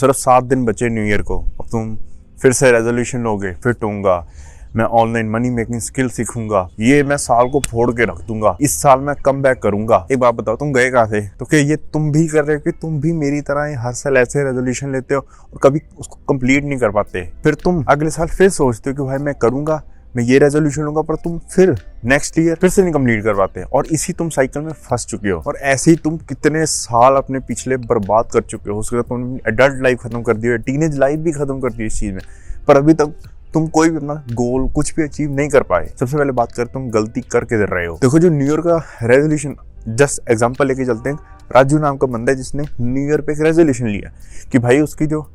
सिर्फ 7 दिन बचे न्यू ईयर को। अब तुम फिर से रेजोल्यूशन लोगे, फिट होऊंगा, मैं ऑनलाइन मनी मेकिंग स्किल सीखूंगा, ये मैं साल को फोड़ के रख दूंगा, इस साल मैं कम बैक करूंगा। एक बात बताओ, तुम गए कहाँ थे? तो क्या ये तुम भी कर रहे हो कि तुम भी मेरी तरह हर साल ऐसे रेजोल्यूशन लेते हो और कभी उसको कंप्लीट नहीं कर पाते? फिर तुम अगले साल फिर सोचते हो कि भाई मैं करूंगा, मैं ये रेजोल्यूशन लूंगा, पर तुम फिर नेक्स्ट ईयर फिर से नहीं कंप्लीट कर पाते और इसी तुम साइकिल में फंस चुके हो। और ऐसे ही तुम कितने साल अपने पिछले बर्बाद कर चुके हो। उसके बाद तुमने एडल्ट लाइफ खत्म कर दी है, टीनेज लाइफ भी खत्म कर दी इस चीज में, पर अभी तक तुम कोई भी अपना गोल कुछ भी अचीव नहीं कर पाए। सबसे पहले बात कर, तुम गलती करके दे रहे हो। देखो, जो न्यू ईयर का रेजोल्यूशन, जस्ट एग्जांपल लेके चलते हैं, राजू नाम का बंदा है जिसने न्यू ईयर पे एक रेजोल्यूशन लिया कि भाई उसकी जो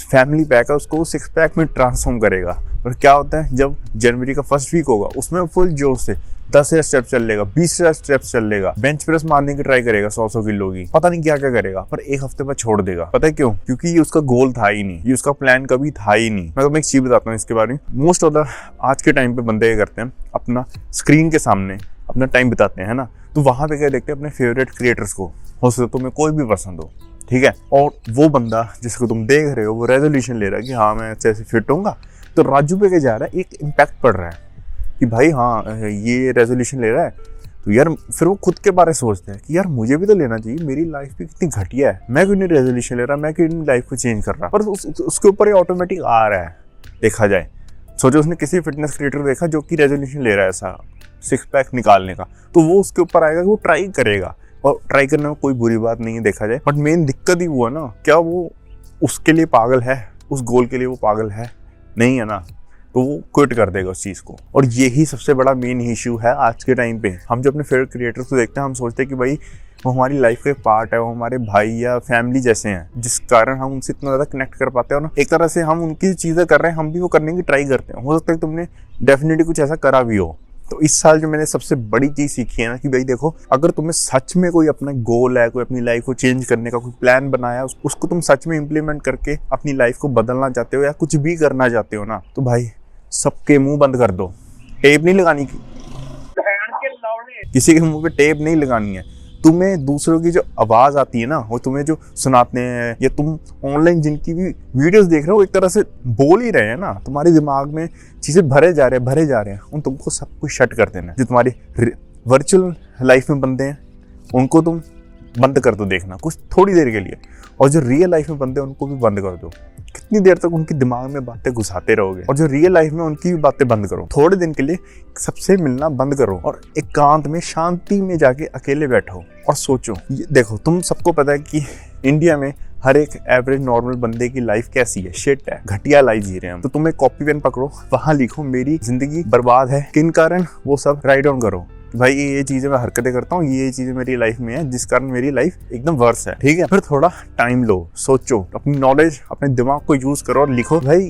फैमिली पैक है उसको 6 पैक में ट्रांसफॉर्म करेगा। और क्या होता है, जब जनवरी का फर्स्ट वीक होगा उसमें फुल जोश से 10,000 स्टेप्स चल लेगा, 20,000 स्टेप्स चल लेगा, बेंच प्रेस मारने की ट्राई करेगा 100 किलो की, पता नहीं क्या क्या करेगा, पर एक हफ्ते बाद छोड़ देगा। पता है क्यों? क्योंकि ये उसका गोल था ही नहीं, ये उसका प्लान कभी था ही नहीं। मैं तुम्हें एक चीज बताता हूँ इसके बारे में। मोस्ट ऑफ द आज के टाइम पे बंदे क्या करते हैं, अपना स्क्रीन के सामने अपना टाइम बिताते हैं ना, तो वहां पे क्या देखते हैं, अपने फेवरेट क्रिएटर्स को, हो सकता है तुम्हें कोई भी पसंद हो, ठीक है, और वो बंदा जिसको तुम देख रहे हो वो रेजोल्यूशन ले रहा है कि हाँ मैं अच्छे से फिट होऊंगा, तो राजू पे क्या जा रहा है, एक इम्पैक्ट पड़ रहा है कि भाई हाँ ये रेजोल्यूशन ले रहा है, तो यार फिर वो खुद के बारे में सोचते हैं कि यार मुझे भी तो लेना चाहिए, मेरी लाइफ भी कितनी घटिया है, मैं क्यों नहीं रेजोल्यूशन ले रहा, मैं क्यों नहीं लाइफ को चेंज कर रहा। पर उसके ऊपर ये ऑटोमेटिक आ रहा है। देखा जाए, सोचो उसने किसी फिटनेस क्रिएटर देखा जो कि रेजोल्यूशन ले रहा है ऐसा 6 पैक निकालने का, तो वो उसके ऊपर आएगा कि वो ट्राई करेगा, और ट्राई करने में कोई बुरी बात नहीं है देखा जाए। बट मेन दिक्कत ही वो है ना, क्या वो उसके लिए पागल है, उस गोल के लिए वो पागल है? नहीं है ना, तो वो क्विट कर देगा उस चीज़ को। और यही सबसे बड़ा मेन इशू है आज के टाइम पे। हम जो अपने फेवरेट क्रिएटर्स को देखते हैं, हम सोचते हैं कि भाई वो हमारी लाइफ का एक पार्ट है, वो हमारे भाई या फैमिली जैसे हैं, जिस कारण हम उनसे इतना ज़्यादा कनेक्ट कर पाते हैं। और एक तरह से हम उनकी चीज़ें कर रहे हैं, हम भी वो करने की ट्राई करते हैं। हो सकता है तुमने डेफिनेटली कुछ ऐसा करा भी हो। तो इस साल जो मैंने सबसे बड़ी चीज़ सीखी है ना कि भाई देखो, अगर तुम्हें सच में कोई अपना गोल है, कोई अपनी लाइफ को चेंज करने का कोई प्लान बनाया, उसको तुम सच में इम्प्लीमेंट करके अपनी लाइफ को बदलना चाहते हो या कुछ भी करना चाहते हो ना, तो भाई सबके मुंह बंद कर दो। टेप नहीं लगानी, किसी के मुंह पे टेप नहीं लगानी है। तुम्हें दूसरों की जो आवाज़ आती है ना, वो तुम्हें जो सुनाते हैं, या तुम ऑनलाइन जिनकी भी वीडियोस देख रहे हो, एक तरह से बोल ही रहे हैं ना, तुम्हारे दिमाग में चीज़ें भरे जा रहे हैं, उन तुमको सब कुछ शट कर देना है। जो तुम्हारी वर्चुअल लाइफ में बंदे हैं उनको तुम बंद कर दो देखना कुछ थोड़ी देर के लिए, और जो रियल लाइफ में बंदे हैं उनको भी बंद कर दो। कितनी देर तक उनके दिमाग में बातें घुसाते रहोगे? और जो रियल लाइफ में उनकी भी बातें बंद करो, थोड़े दिन के लिए सबसे मिलना बंद करो और एकांत में शांति में जाके अकेले बैठो और सोचो। देखो, तुम सबको पता है कि इंडिया में हर एक एवरेज नॉर्मल बंदे की लाइफ कैसी है, शिट है, घटिया लाइफ जी रहे हैं हम। तो तुम एक कॉपी पेन पकड़ो, वहां लिखो मेरी जिंदगी बर्बाद है किन कारण, वो सब राइट डाउन करो। भाई ये चीजें मैं हरकतें करता हूँ, ये चीजें मेरी लाइफ में है जिस कारण मेरी लाइफ एकदम वर्स है, ठीक है। फिर थोड़ा टाइम लो, सोचो, अपनी नॉलेज, अपने दिमाग को यूज करो और लिखो भाई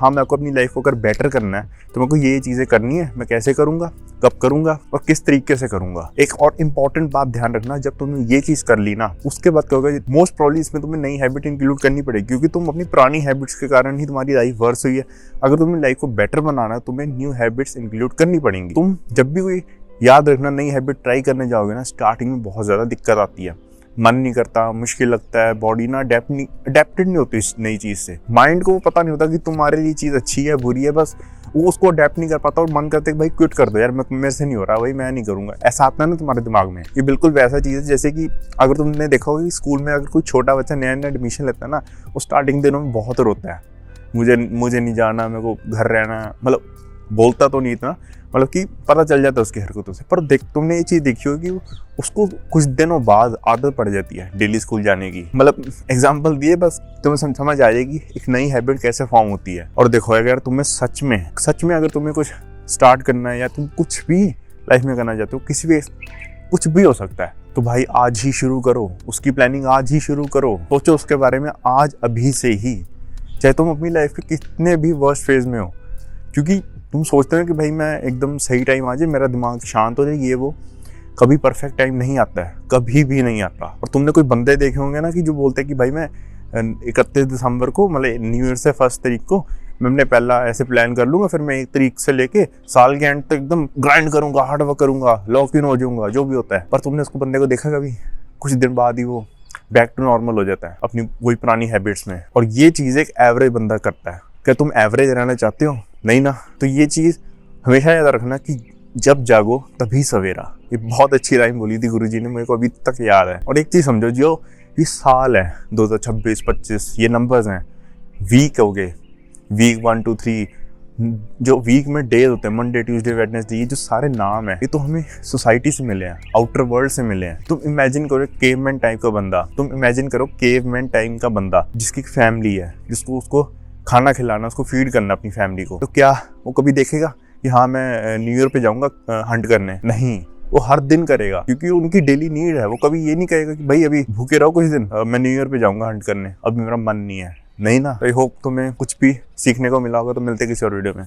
हाँ मेरे को अपनी लाइफ को अगर बेटर करना है तो मेरे को ये चीजें करनी है, मैं कैसे करूंगा, कब करूंगा और किस तरीके से करूंगा। एक और इम्पॉर्टेंट बात ध्यान रखना, जब तुमने ये चीज कर ली ना, उसके बाद क्या होगा, मोस्ट प्रॉब्ली इसमें तुम्हें नई हैबिट इंक्लूड करनी पड़ेगी, क्योंकि तुम अपनी पुरानी हैबिट्स के कारण ही तुम्हारी लाइफ वर्स हुई है। अगर तुम्हें लाइफ को बेटर बनाना है, तुम्हें न्यू हैबिट्स इंक्लूड करनी पड़ेंगी। तुम जब भी कोई, याद रखना, नई हैबिट ट्राई करने जाओगे ना, स्टार्टिंग में बहुत ज़्यादा दिक्कत आती है, मन नहीं करता, मुश्किल लगता है, बॉडी ना अडेप्टेड नहीं होती इस नई चीज़ से। माइंड को पता नहीं होता कि तुम्हारे लिए चीज़ अच्छी है बुरी है, बस वो उसको अडेप्ट नहीं कर पाता और मन करते कि भाई क्विट कर दो यार, मेरे से नहीं हो रहा भाई, मैं नहीं करूँगा। ऐसा आता है ना तुम्हारे दिमाग में। ये बिल्कुल वैसा चीज़ है जैसे कि अगर तुमने देखा होगा कि स्कूल में अगर कोई छोटा बच्चा नया नया एडमिशन लेता है ना, वो स्टार्टिंग दिनों में बहुत रोता है, मुझे नहीं जाना, मेरे को घर रहना, मतलब बोलता तो नहीं इतना, मतलब कि पता चल जाता है उसकी हरकतों से। पर देख, तुमने ये चीज़ देखी होगी कि उसको कुछ दिनों बाद आदत पड़ जाती है डेली स्कूल जाने की। मतलब एग्जांपल दिए, बस तुम्हें समझ आ जाएगी एक नई हैबिट कैसे फॉर्म होती है। और देखो, अगर तुम्हें सच में अगर तुम्हें कुछ स्टार्ट करना है या तुम कुछ भी लाइफ में करना चाहते हो, किसी भी कुछ भी हो सकता है, तो भाई आज ही शुरू करो, उसकी प्लानिंग आज ही शुरू करो, सोचो उसके बारे में आज अभी से ही, चाहे तुम अपनी लाइफ के कितने भी वर्स्ट फेज में हो। क्योंकि तुम सोचते हो कि भाई मैं एकदम सही टाइम आ जाए, मेरा दिमाग शांत हो जाए, ये वो, कभी परफेक्ट टाइम नहीं आता है, कभी भी नहीं आता। और तुमने कोई बंदे देखे होंगे ना कि जो बोलते हैं कि भाई मैं 31 दिसंबर को, मतलब न्यू ईयर से 1 तारीख को मैं अपने पहला ऐसे प्लान कर लूँगा, फिर मैं 1 तारीख से लेके साल के एंड तक एकदम ग्राइंड करूँगा, हार्ड वर्क करूँगा, लॉक इन हो जाऊँगा, जो भी होता है। पर तुमने उसको बंदे को देखा कभी? कुछ दिन बाद ही वो बैक टू नॉर्मल हो जाता है अपनी वही पुरानी हैबिट्स में। और ये चीज़ एक एवरेज बंदा करता है। क्या तुम एवरेज रहना चाहते हो? नहीं ना। तो ये चीज़ हमेशा याद रखना कि जब जागो तभी सवेरा। ये बहुत अच्छी लाइन बोली थी गुरुजी ने, मेरे को अभी तक याद है। और एक चीज़ समझो, जो ये साल है 2026, 25, ये नंबर्स हैं, वीक हो गए, वीक 1, 2, 3, जो वीक में डेज होते हैं, मंडे, ट्यूसडे, वेडनेसडे, ये जो सारे नाम है ये तो हमें सोसाइटी से मिले हैं, आउटर वर्ल्ड से मिले हैं। तुम इमेजिन करो केवमैन टाइप का बंदा, तुम इमेजिन करो केवमैन टाइम का बंदा जिसकी फैमिली है, जिसको उसको खाना खिलाना, उसको फीड करना अपनी फैमिली को, तो क्या वो कभी देखेगा कि हाँ मैं न्यू ईयर पे जाऊंगा हंट करने? नहीं, वो हर दिन करेगा क्योंकि उनकी डेली नीड है। वो कभी ये नहीं कहेगा कि भाई अभी भूखे रहो कुछ दिन, मैं न्यू ईयर पे जाऊंगा हंट करने, अभी मेरा मन नहीं है। नहीं ना। आई होप तुम्हें कुछ भी सीखने को मिला होगा। तो मिलते किसी और वीडियो में।